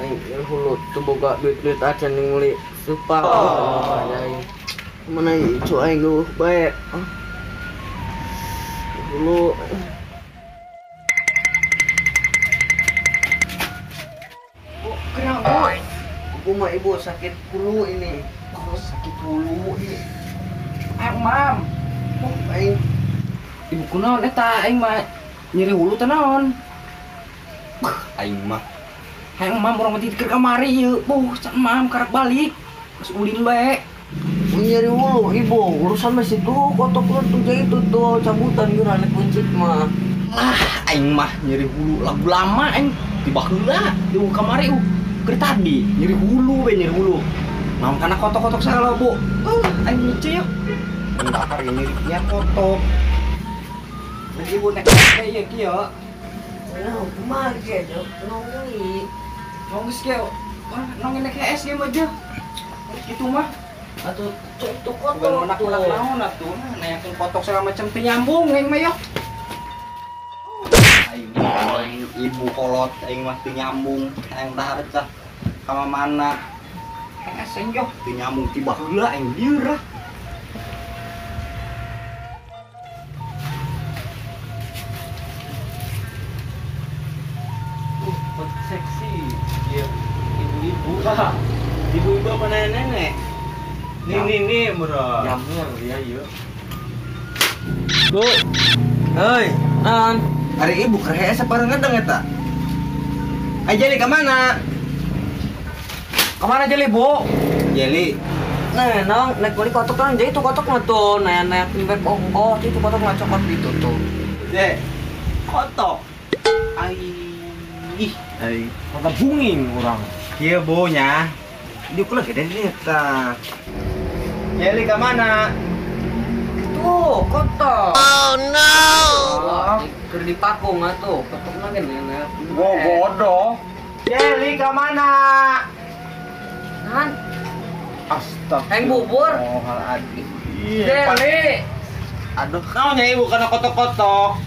Aing hulu tuh boga duit-duit acan yang nguli supa. Mana icu aing baik. Hulu. Kenapa? Ibu sakit hulu ini. Sakit hulu ini. Mam. Aing Ibu kunaon eta aing mah nyeri hulu teh naon? aing mah Hayang mam urang mati keur kamari ieu. Can mam karak balik. Geus ulin bae. nyeri hulu ibu urusan masih tuh kotok tuh jadi itu tuh cabutan geura nek buncit mah. Lah aing mah nyeri hulu lagu lama aing tiba heula di kamari keur tadi nyeri hulu we nyeri hulu. Mam kana kotok-kotok salah bu. Aing nyece yuk. Enggak hari nyeri nya kotok. Lagi ibu nek ieu kieu. Nah, kumaha ge jo? Nongli. Nongis kieu. Nongin nek es ge aja. Gitu mah. Atuh tuh Bukan kotok menak-menak naon atuh. Nayakeun kotok segala macam teu nyambung aing mah yo. Aing ibu kolot aing mah teu nyambung. Aing tah hareup ka mana. Aing yo teu nyambung tiba heula aing lieur. seksi. Iya. Ibu-ibu. Ibu-ibu apa nenek? Nih murah. Jamur ya ieu. Bu. Hei, naon? Hari ibu kerhees sapareng ngedeng eta? Jeli ka mana? Kemana Jeli, Bu? Jeli. Nah, nong, naik beli kotok kan, jadi itu kotok mah tuh, naik nyimpen oh, itu kotok nggak cokot gitu tuh. Dek, kotok. Mata bunging orang. Iya bu nya. Dia kula gede nih ta. Jeli ke mana? Tuh, kotok. Oh no. Keur dipakung atuh, kotokna ge nenek. Bodoh. Jeli ke mana? Nan, Astaga. heng bubur. Oh, hal adi. Jeli. Aduh, naonnya ibu kana kotok-kotok.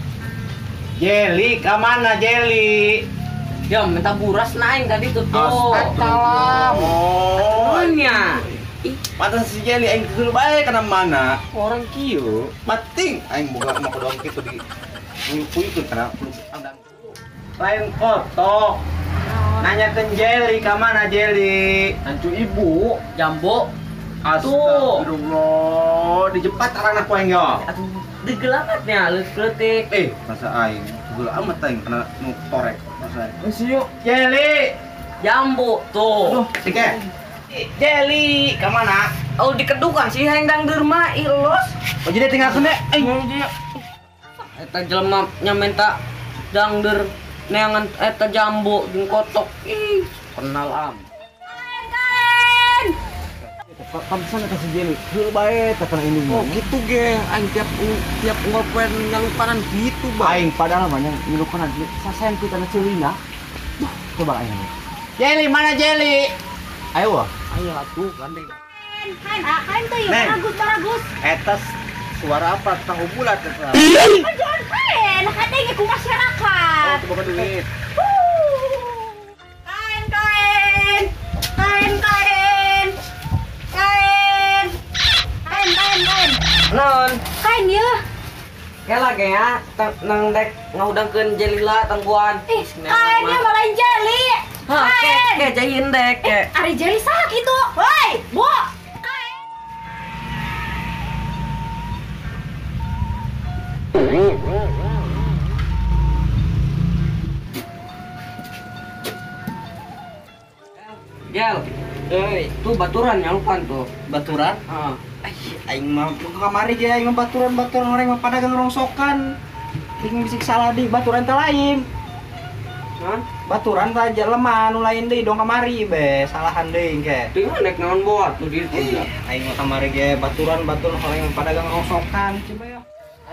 Jeli ke mana Jeli? Ya minta buras naik tadi tuh. Astagfirullah. Oh, nya. Pantas si Jeli aing keur bae kana mana? Orang kieu. Bating aing boga mah kodong kitu di puyu-puyu kana andang. Lain kotok. Nanyakeun Jeli ka mana Jeli? Ancu ibu, jambo. Astagfirullah, dijepat arana ku aing yo. Aduh, digelamatnya leutik. Masa aing geula amat aing kena nu torek masa aing. Geus yuk. Jeli, Jambo tuh. Dike. Jeli, ka mana? Oh dikedukan sih hengdang derma ilus. Oh jadi tinggalkeun deh. Eta jelema nya minta dangder neangan eta jambo jeung kotok. Ih, kenal am. Kamsan eta si Jeli, geul bae teh kana ini. Oh gitu geng, aing tiap ngopen nyalupanan gitu bang. Aing padahal mah yang ngilukeun sasaen pitana ceulina. Coba aing. Jeli, mana Jeli? Ayo wah. Ayo atuh gandeng. Kain tuh ya, baragus. Eta suara apa? Tahu bulat eta. Jangan kain, katanya ku masyarakat. Coba duit. Kain. Non, Kain ya. kela ge ya, nang dek ngaudangkeun jelila tangguan. Kainnya malah jeli. Hah, kayak jahin dek. Ari jeli salah gitu. Woi, Bu. Gel, tuh baturan nyalupan tuh. Baturan? Heeh. Aing mah ke kamari ge aing mah baturan orang mah pada ngerongsokan. Aing bisik salah di baturan teh lain. Non, Baturan teh jelema nu lain deui dong kamari be, salahan deui engke. teu nek naon boat tuh di ditu. Aing mah kamari ge baturan orang mah pada ngerongsokan. Coba ya.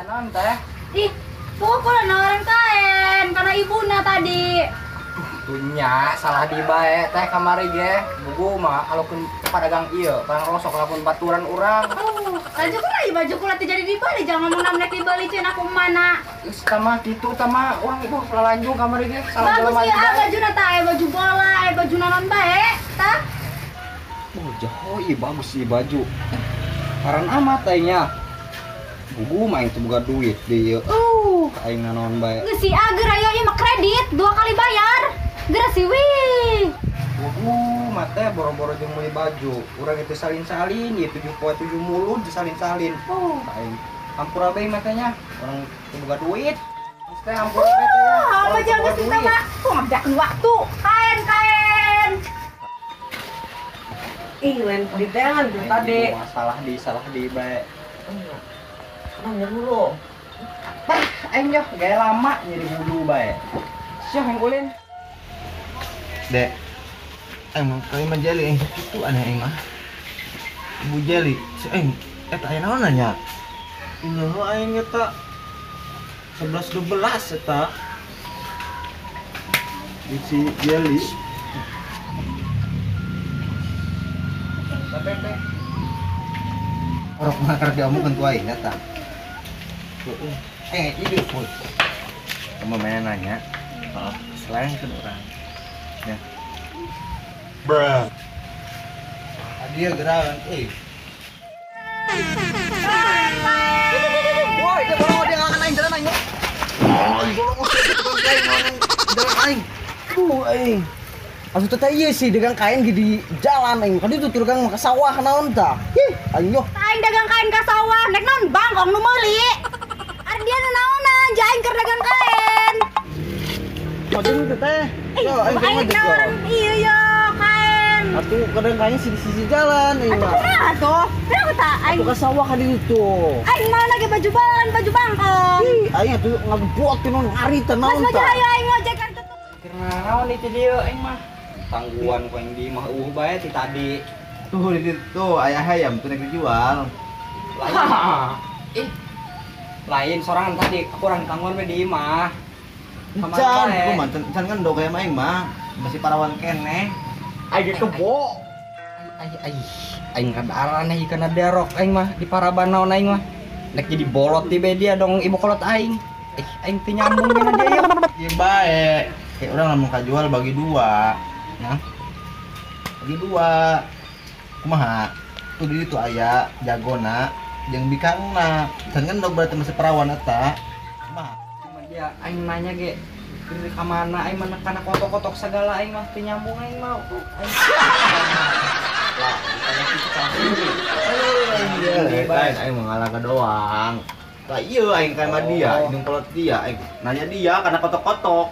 Non teh. Ih, tuh kok nawarin kain karena ibuna tadi. Tunya salah di bae teh kamari ge. Buku mah alokeun padagang ieu, barang rosok lamun baturan urang. Baju ku lagi baju ku latih jadi di Bali, jangan ngomong namanya di Bali cen aku mana. Sama itu sama orang itu lanjut kamar ini. Bagus ya baju nata baju bola, baju nanon bae, tah? Oh, jauh iya bagus sih baju. Karan amat aingnya. Bugu main tuh buka duit dia. Aing nanon bae. Geus si ager aya ieu mah kredit 2 kali bayar. Geus si wih. Mate boro-boro jeung meuli baju. Urang itu salin-salin, ieu 7,7 mulut disalin-salin. Aing hampura bae matanya. Orang teu boga duit. Mesti hampura bae teh ya. Apa jangan geus mah. Ku ngabdak waktu. Kain. Ih, lain di tangan tuh tadi. Salah di bae. Nanya dulu. Aing yo gaya lama nyeri bulu bae. Siap yang kulin. Dek, emang kali mah jeli yang itu aneh aing mah. Ibu jeli, si aing eta aya naon nanya? Nyaho aing eta 11 12 eta. Di si jeli. Tapi Orok mah karek diomongkeun ku aing eta. Ini full. Kamu main nanya. Selain ke orang. Ya. Bruh. Dia gerakan, woi, dia bolong dia ngalakan aing jalan aing. Jalan aing. Aing. Asuh teh ieu sih dagang kain di jalan aing. Kadi tuh dagang ka sawah naon tah. Aing yo. Aing dagang kain ka sawah, nek naon bangkong nu meuli. Ari dia naonan, jaing keur dagang kain. Modern teh teh. Yo aing teh ngajak yo. Iya yo kain. Atuh kadang kain sisi jalan aing mah. Kumaha tuh? Kenapa tak aing? Atuh ka sawah ka ditu tuh. Aing mau lagi baju balan, baju bangkong. Aing atuh ngagebot teh non ari teh Mas naon maju tah. ayo aing ngojek kan tuh. Karena naon itu dia aing mah. Tangguhan ku aing di mah bae ti tadi. Tuh di ditu aya hayam tuh nek dijual. Lain sorangan tadi aku orang tangguhan we di mah. Can, kumaha can kan do kayak maing mah. Masih parawan keneh. Aing kebo. Aing kadaran ieu kana derok aing mah di paraban naon aing mah. Nek jadi bolot ti be dia dong ibu kolot aing. Aing teu nyambung dengan dia ya. Ieu bae. Kayak urang lamun kajual bagi 2. Ya. Bagi 2. Kumaha? Tuh di ditu aya jagona jeung bikangna. Can kan dog berarti masih perawan eta. Kumaha? Cuma dia aing nanya ge dari ka mana aing mah kana kotok-kotok segala aing mah teu nyambung aing mah. Lah, ditanya kitu ka Lain aing mau ngalaga doang. Lah ieu aing ka mah dia, jeung kolot dia, aing nanya dia karena kotok-kotok.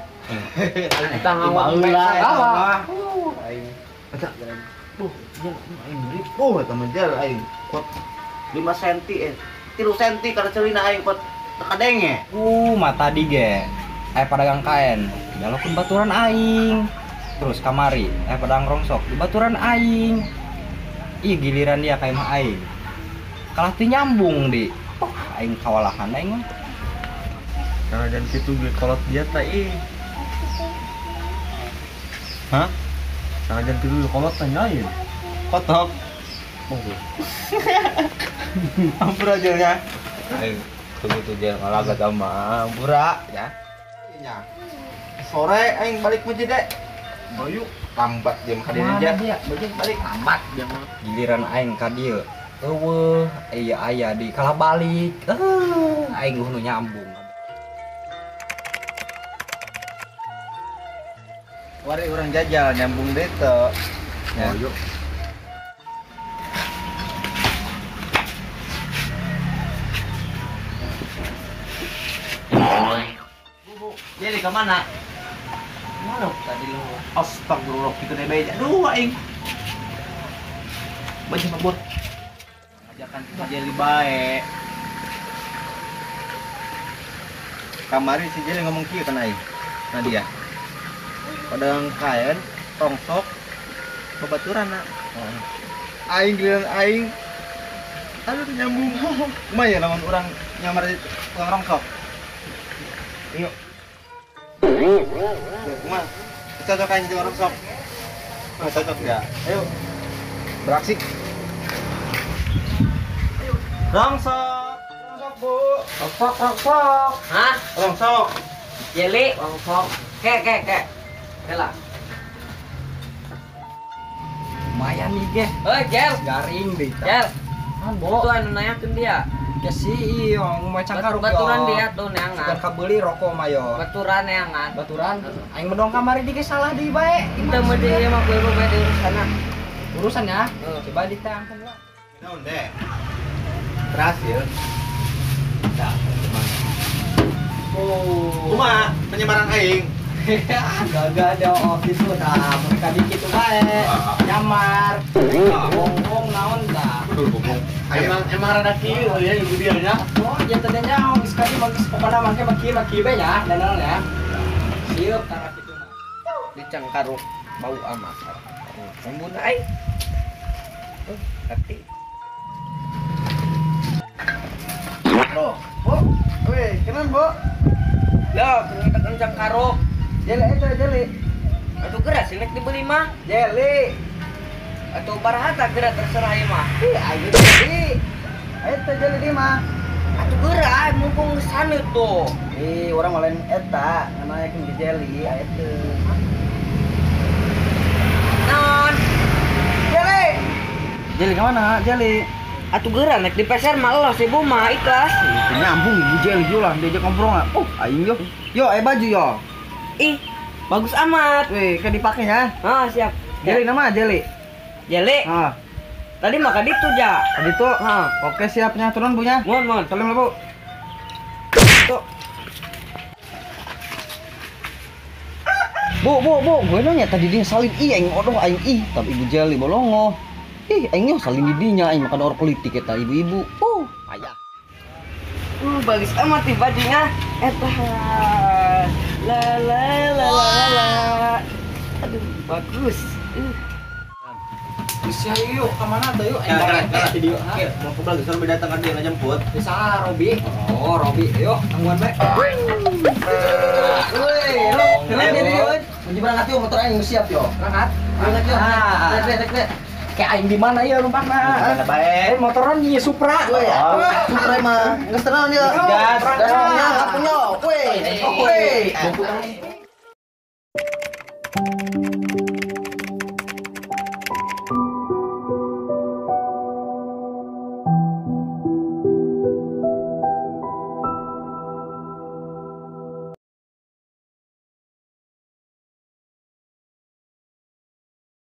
kita ngawak segala. Aing eta aing beli eta mah jel aing kot 5 cm 3 cm karena celina aing kot tekadenge. Mata di ge. Pedagang kain, nyalokeun baturan aing. Terus kamari, pedagang rongsok, di baturan aing. Ih giliran dia kayak mah aing. Kalah teu nyambung di. Aing kawalahan aing mah. Karena dan kitu ge kolot dia teh Hah? Karena dan kitu kolot teh nyain. Kotok. Ampura aja ya. Aing tunggu tuh dia ngalaga sama ampura ya. Sore aing balik masjid deh. Bayu lambat jam kadin aja. Dia balik lambat dia mah. Giliran aing ka dieu. Eueuh, aya di kalah balik. Aing nu nyambung. Wari orang jajal nyambung deh tuh. Ya. Yuk. Jadi ke mana? Mana tadi lu? Astagfirullah kita deh beja. Aduh aing. Baca mabut. Ajakan jadi baik. Kamari si Jeli ngomong kieu kan aing. Nadia. Padang kain, rongsok, babaturan nak. Aing giliran aing. Aduh nyambung. Kumaha lamun urang nyamar di tukang rongsok. Yuk. Kumaha? Cocok aing di rongsok. Cocok enggak? Ayo. Beraksi. Ayo. Rongsok. Rongsok, Bu. Rongsok, rongsok. Hah? Rongsok. Jeli, rongsok. Kek. Kela. Lumayan nih, Ge. Jel. Garing deh. Jel. Kan, Itu Bo. anu nanyakeun dia. Ya sih, yang mau cangkaruk Baturan dia tuh Bukan neangan. kabeli rokok mayo. Baturan neangan. Baturan. Aing mendong kamari di salah di bae. Kita mau dia mah kudu bae di urusana. Urusan ya. Heeh. Coba ditangkan lah. Naon deh? Berhasil. Nah, Kuma penyebaran aing. Gagal ada office lu dah. Mereka dikit tuh bae. Nyamar. Ngomong naon dah. Betul, Bung. Emang rada kieu ya ibu dia nya. Oh, ya tadinya geus kali geus pokona make maki be ya, danal ya. Sieup tara kitu mah. Di Cangkaruk bau amat. Embun aing. Hati. Bro, Bu. Weh, kenan, Bu. Yo, kita Cangkaruk. Jeli eta jeli. Atuh geura sinek dibeli mah. Jeli. Atuh barahata geura terserah ieu mah. Ih, ayo jeli. Eta jeli di mah. Atuh geura mumpung geus saneut tuh. Ih, urang mah lain eta, namanya kan jeli, eta. Non. Jeli. Jeli ke mana? Jeli. Atuh geura nek di pasar mah elos ibu mah ikhlas. Nyambung ibu Jeli yo lah diajak ngobrol enggak? Aing yo. Yo, baju yo. Ih, bagus amat. Weh, kan dipakai ya. Ah, siap. Jeli nama Jeli. Jeli. Ah, Tadi mah ka ditu ja. tadi tuh. Hah. Oke, siapnya turun Bu nya. Mun. Salam lah, Bu. Tuh. Bu, gue nanya tadi dia salin aing odoh aing tapi ibu Jeli bolongo. Aing salin di dinya aing makan orang politik eta ibu-ibu. Ayah. Bagus amat nih bajunya. Eta. La. Aduh, bagus. Bisa yuk, kemana tuh yuk? Video. Mau ke Belanda suruh datang kan dia ngejemput. Bisa Robi. Oh, Robi. Ayo, tangguhan baik. Woi, lo keren jadi yuk. Mau berangkat yuk, motor aing siap yo. Berangkat. Berangkat yuk. Rek. Kayak aing di mana ya numpakna? Ada baik. Motoran nih Supra. Supra mah. Geus tenang dia. Gas. Gasnya punya. Woi.